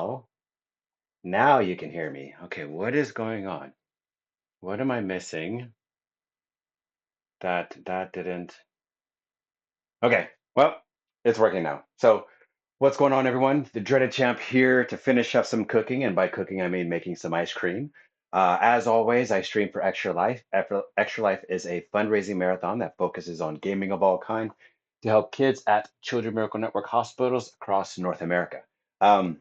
Oh, now you can hear me. Okay, what is going on? What am I missing? That didn't. Okay, well, it's working now. So, what's going on, everyone? The dreaded champ here to finish up some cooking, and by cooking, I mean making some ice cream. As always, I stream for Extra Life. Extra Life is a fundraising marathon that focuses on gaming of all kind to help kids at Children's Miracle Network hospitals across North America. Um,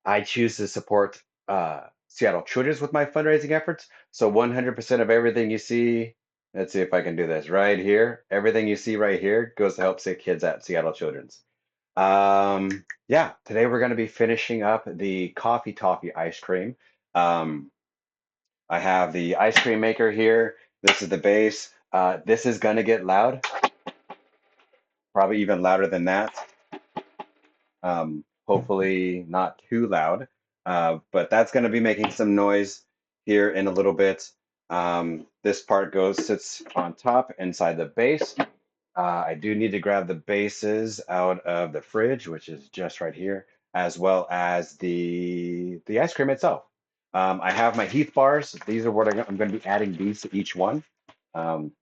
I choose to support Seattle Children's with my fundraising efforts. So 100% of everything you see, let's see if I can do this right here. Everything you see right here goes to help sick kids at Seattle Children's. Yeah, today we're going to be finishing up the coffee toffee ice cream. Um, I have the ice cream maker here. This is the base. This is going to get loud, probably even louder than that. Hopefully not too loud, but that's going to be making some noise here in a little bit. This part sits on top inside the base. I do need to grab the bases out of the fridge, which is just right here, as well as the ice cream itself. I have my Heath bars. These are what I'm going to be adding these to each one. Um,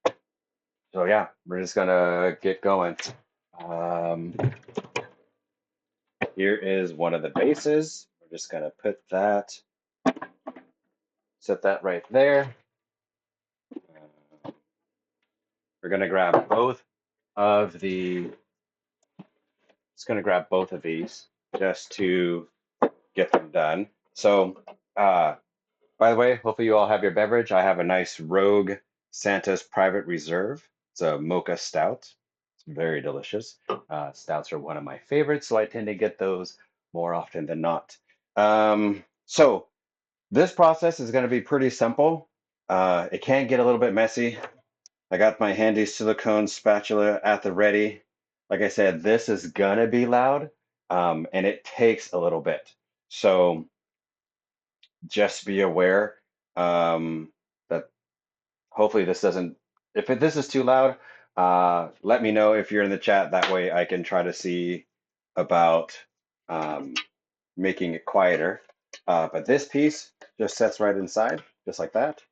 so yeah, we're just gonna get going. Um, Here is one of the bases. We're just going to set that right there. We're going to grab both of the, just going to grab both of these just to get them done. So, by the way, hopefully you all have your beverage. I have a nice Rogue Santa's Private Reserve. It's a mocha stout. It's very delicious. Stouts are one of my favorites, so I tend to get those more often than not. So this process is going to be pretty simple. It can get a little bit messy. I got my handy silicone spatula at the ready. Like I said, this is going to be loud, and it takes a little bit. So just be aware that hopefully this doesn't, this is too loud, let me know if you're in the chat. That way I can try to see about um, making it quieter. But this piece just sets right inside, just like that.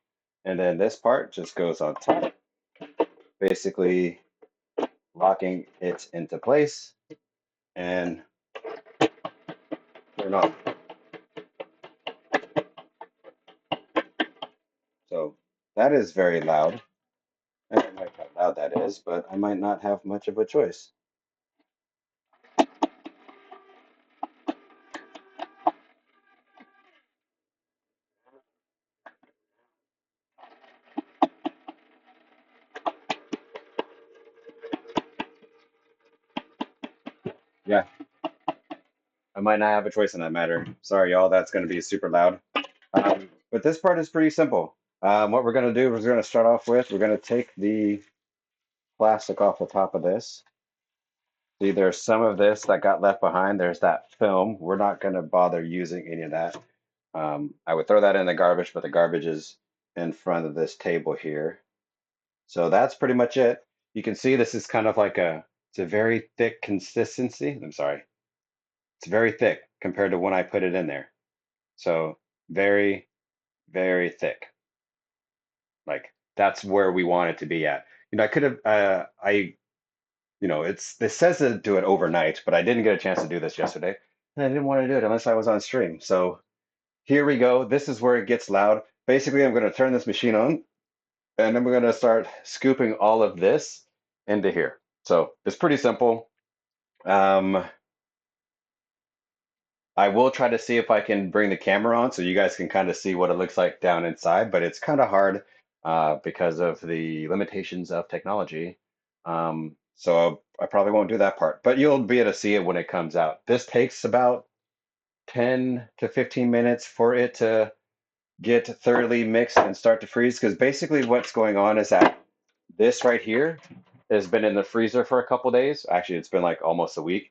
And then this part just goes on top, basically locking it into place and turn off. So that is very loud. I don't like how loud that is, but I might not have much of a choice. Yeah, I might not have a choice in that matter. Sorry, y'all, that's going to be super loud. But this part is pretty simple. What we're going to do is we're going to start off with, we're going to take the plastic off the top of this. See, there's some of this that got left behind. There's that film. We're not going to bother using any of that. I would throw that in the garbage, but the garbage is in front of this table here. So that's pretty much it. You can see this is kind of like it's a very thick consistency. I'm sorry. It's very thick compared to when I put it in there. So very, very thick. Like that's where we want it to be at. I could have, this says to do it overnight, but I didn't get a chance to do this yesterday. And I didn't want to do it unless I was on stream. So here we go. This is where it gets loud. Basically, I'm going to turn this machine on and then we're going to start scooping all of this into here. So it's pretty simple. Um, I will try to see if I can bring the camera on so you guys can kind of see what it looks like down inside, but it's kind of hard because of the limitations of technology. So I probably won't do that part, but you'll be able to see it when it comes out. This takes about 10 to 15 minutes for it to get thoroughly mixed and start to freeze, because basically what's going on is that this right here has been in the freezer for a couple days. Actually, it's been like almost a week.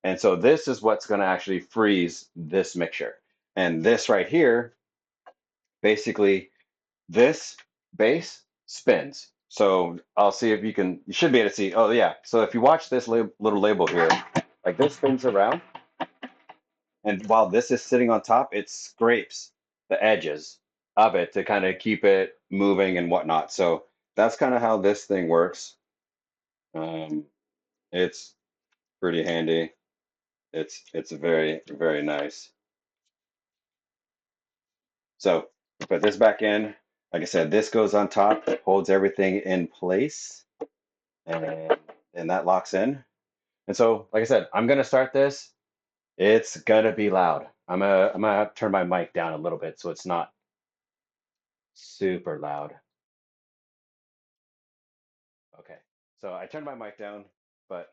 And so this is what's going to actually freeze this mixture. And this right here, basically, this base spins. So I'll see if you should be able to see. Oh, yeah. So if you watch this little label here, like this spins around. And while this is sitting on top, it scrapes the edges of it to kind of keep it moving and whatnot. So that's kind of how this thing works. Um, it's pretty handy. It's very, very nice. So put this back in. Like I said, this goes on top, holds everything in place, and then that locks in. And so, like I said, I'm gonna start this. It's gonna be loud. I'm gonna have to turn my mic down a little bit so it's not super loud. Okay. So I turned my mic down, but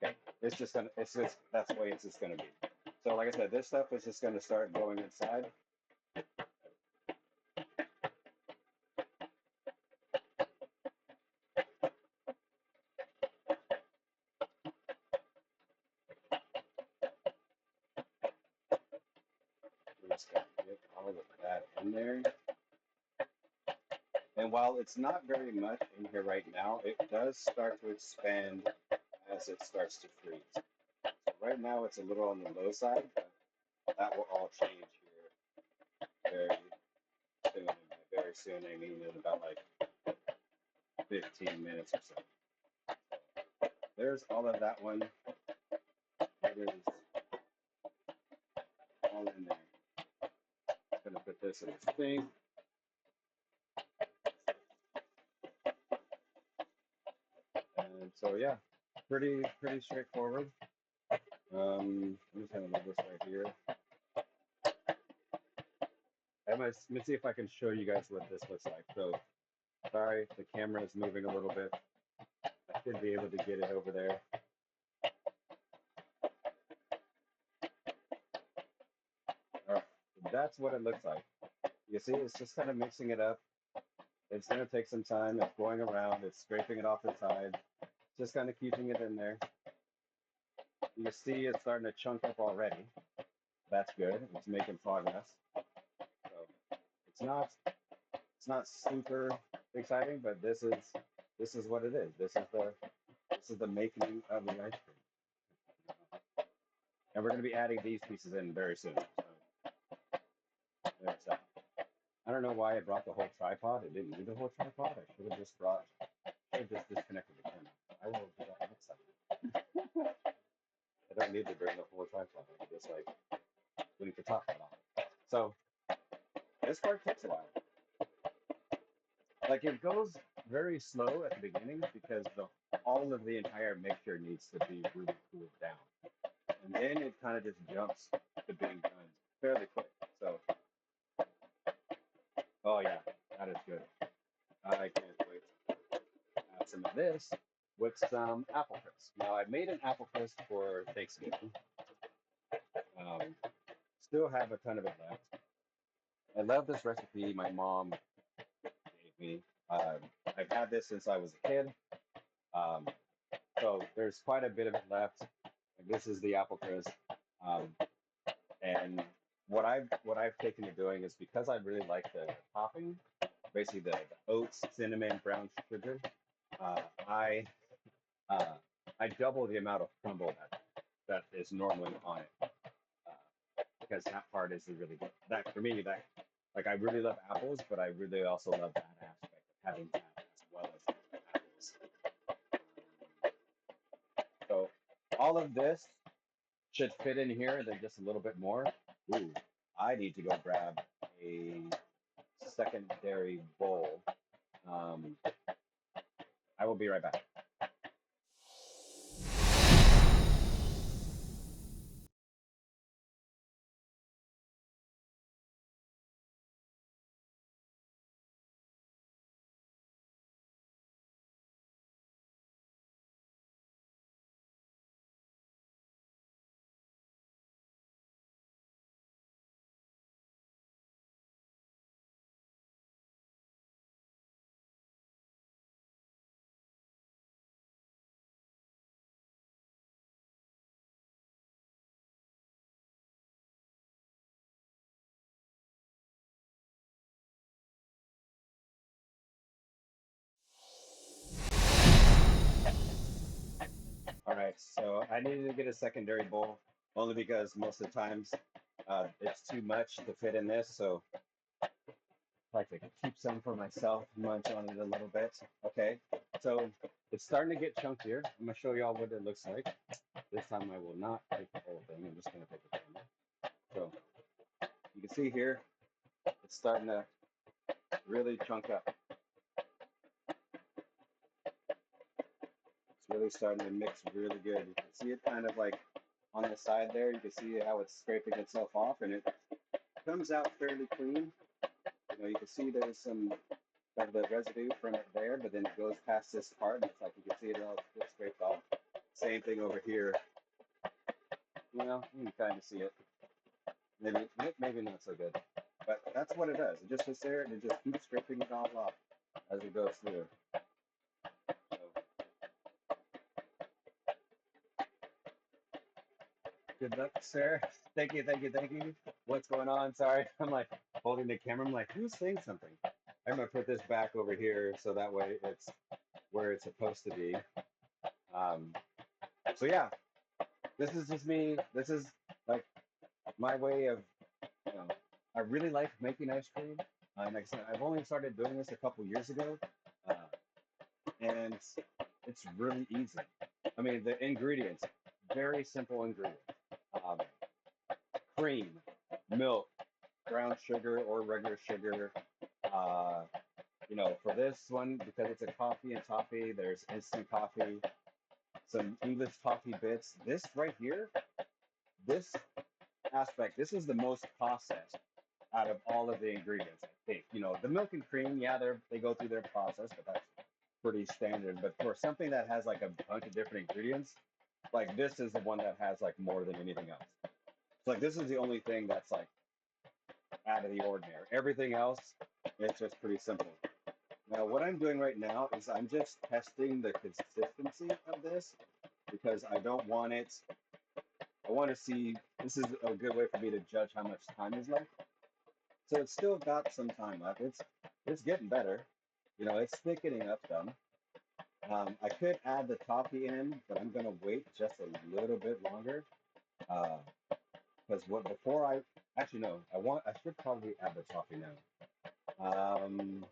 okay, it's just that's the way it's just gonna be. So like I said, this stuff is just gonna start going inside. We're just gonna get all of that in there. And while it's not very much in here right now, it does start to expand as it starts to freeze. So right now it's a little on the low side, but that will all change here very soon. And by very soon, I mean in about like 15 minutes or so. There's all of that one. It is all in there. I'm gonna put this in this thing. And so yeah, pretty straightforward. I'm just gonna leave this right here. Let me see if I can show you guys what this looks like. So sorry, the camera is moving a little bit. I should be able to get it over there. All right, that's what it looks like. You see, it's just kind of mixing it up. It's gonna take some time. It's going around. It's scraping it off the side. Just kind of keeping it in there. You see, it's starting to chunk up already. That's good. It's making progress. So it's not super exciting, but this is what it is. This is the making of the ice cream. And we're going to be adding these pieces in very soon. So there's that. I don't know why I brought the whole tripod. It didn't need the whole tripod. I should have just disconnected the camera. I will do that next time. I don't need to bring the whole tripod. I can just like leave the top off. So this part takes a while. Like it goes very slow at the beginning because all of the entire mixture needs to be really cooled down. And then it kind of just jumps to being done fairly quick. So, oh yeah, that is good. I can't wait to add some of this with some apple crisp. Now I made an apple crisp for Thanksgiving. Um, Still have a ton of it left. I love this recipe my mom gave me. I've had this since I was a kid. Um, so there's quite a bit of it left. This is the apple crisp. Um, and what I've taken to doing is because I really like the topping, basically the oats, cinnamon, brown sugar. Uh, I uh, I double the amount of crumble that is normally on it because that part is the really good. That for me, that like I really love apples, but I really also love that aspect of having that as well as apples. So all of this should fit in here, and then just a little bit more. Ooh, I need to go grab a secondary bowl. Um, I will be right back. right, so I needed to get a secondary bowl only because most of the times it's too much to fit in this. So I like to keep some for myself, munch on it a little bit. Okay, so it's starting to get chunkier. I'm gonna show y'all what it looks like. This time I will not take the whole thing. I'm just gonna take the thing. So you can see here, it's starting to really chunk up. It's really starting to mix really good. You can see it kind of like on the side there. You can see how it's scraping itself off, and it comes out fairly clean. You know, you can see there's some of the residue from it there, but then it goes past this part, and it's like you can see it all get scraped off. Same thing over here. You know, you can kind of see it. Maybe not so good, but that's what it does. It just sits there and it just keeps scraping it all off as it goes through. So, good luck, sir. Thank you, thank you, thank you. What's going on? Sorry, I'm like holding the camera. I'm like, who's saying something? I'm gonna put this back over here so that way it's where it's supposed to be. Um, so yeah, this is just me. This is like my way of, you know, I really like making ice cream. And like I said, I've only started doing this a couple years ago, uh, and it's really easy. I mean, the ingredients, very simple ingredients. Um, Cream, milk, brown sugar or regular sugar. Uh, you know, for this one, because it's a coffee and toffee, there's instant coffee, some English toffee bits. This right here, this aspect, this is the most processed out of all of the ingredients, I think. You know, the milk and cream, yeah, they go through their process, but that's pretty standard. But for something that has like a bunch of different ingredients, like this is the one that has like more than anything else. It's like this is the only thing that's like out of the ordinary. Everything else, it's just pretty simple. Now, what I'm doing right now is I'm just testing the consistency of this because I don't want it. I want to see. This is a good way for me to judge how much time is left. So it's still got some time left. It's getting better. You know, it's thickening up some. I could add the toffee in, but I'm gonna wait just a little bit longer. Because what before I actually no, I should probably add the toffee now. Um,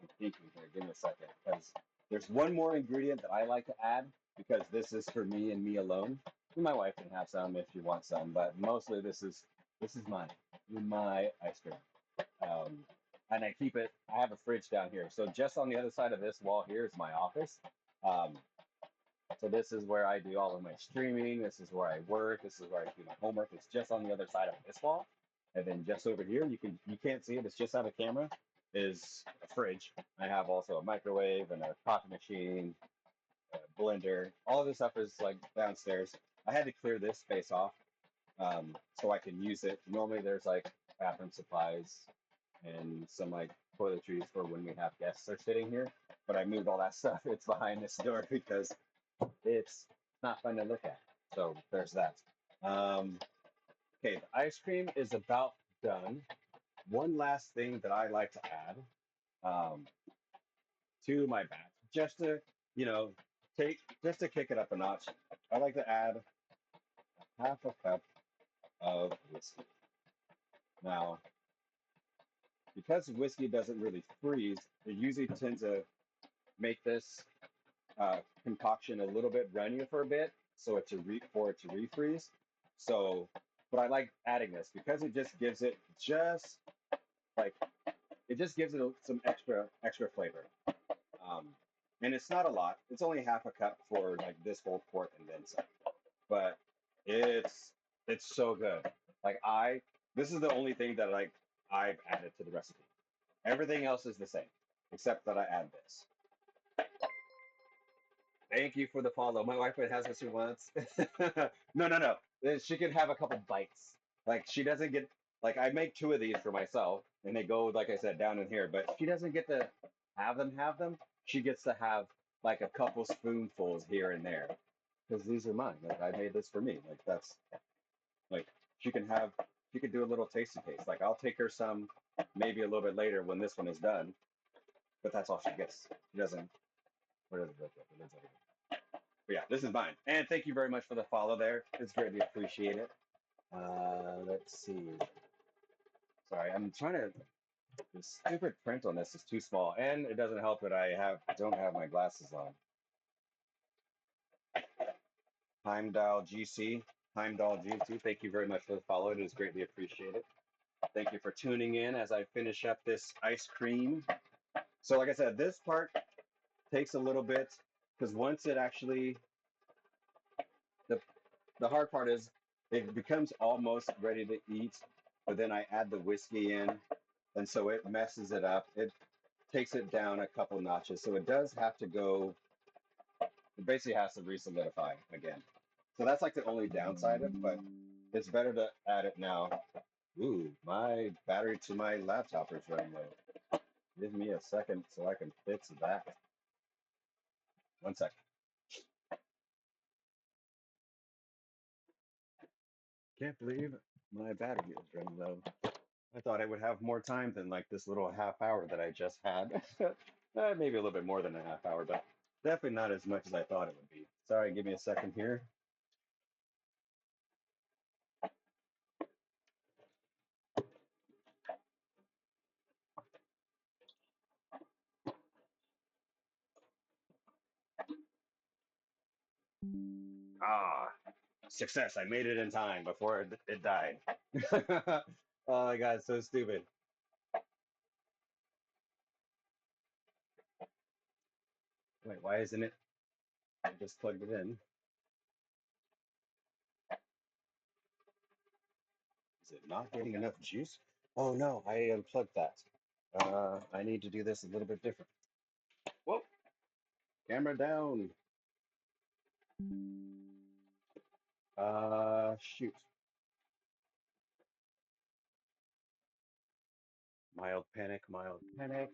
I'm thinking here. Give me a second, because there's one more ingredient that I like to add because this is for me and me alone. My wife can have some if she wants some, but mostly this is mine, my ice cream. Um, and I keep it. I have a fridge down here, so just on the other side of this wall here is my office. Um, so this is where I do all of my streaming. This is where I work. This is where I do my homework. It's just on the other side of this wall. And then just over here, you can't see it. It's just on the camera. Is a fridge. I have also a microwave and a coffee machine, a blender. All of this stuff is like downstairs. I had to clear this space off so I can use it. Normally, there's like bathroom supplies and some like toiletries for when we have guests are sitting here. But I moved all that stuff. It's behind this door because it's not fun to look at. So there's that. Um, okay, the ice cream is about done. One last thing that I like to add um, to my batch, just to you know just to kick it up a notch. I like to add half a cup of whiskey. Now, because whiskey doesn't really freeze, it usually tends to make this concoction a little bit runnier for a bit, so for it to refreeze. So, but I like adding this because it just gives it like it just gives it some extra flavor. Um, and it's not a lot. It's only half a cup for like this whole quart and then some. But it's it's so good. Like this is the only thing that like I've added to the recipe. Everything else is the same, except that I add this. Thank you for the follow. My wife has what she wants. No, no, no. She can have a couple bites. Like she doesn't get like I make two of these for myself, and they go like I said down in here. But she doesn't get to have them. She gets to have like a couple spoonfuls here and there because these are mine. Like I made this for me. Like that's like she can have. She could do a little tasty taste. Like I'll take her some maybe a little bit later when this one is done. But that's all she gets. She doesn't. What is it? What is it? But yeah, this is mine. And thank you very much for the follow there. It's greatly appreciated. Let's see. Sorry, I'm trying to. The stupid print on this is too small, and it doesn't help that don't have my glasses on. Heimdall GC, Heimdall GC. Thank you very much for the follow. It is greatly appreciated. Thank you for tuning in as I finish up this ice cream. So, like I said, this part takes a little bit because once it actually the the hard part is it becomes almost ready to eat, but then I add the whiskey in, and so it messes it up. It takes it down a couple notches. So it does have to go, it basically has to re-solidify again. So that's like the only downside of it, but it's better to add it now. Ooh, my battery to my laptop is running low. Give me a second so I can fix that. One second. Can't believe my battery is running low. I thought I would have more time than like this little half hour that I just had. Maybe a little bit more than a half hour, but definitely not as much as I thought it would be. Sorry, give me a second here. Ah, success. I made it in time before it died. Oh my God, so stupid. Wait, why isn't it? I just plugged it in. Is it not getting enough juice? Oh no, I unplugged that. I need to do this a little bit different. Whoa, camera down. Shoot. Mild panic, mild panic.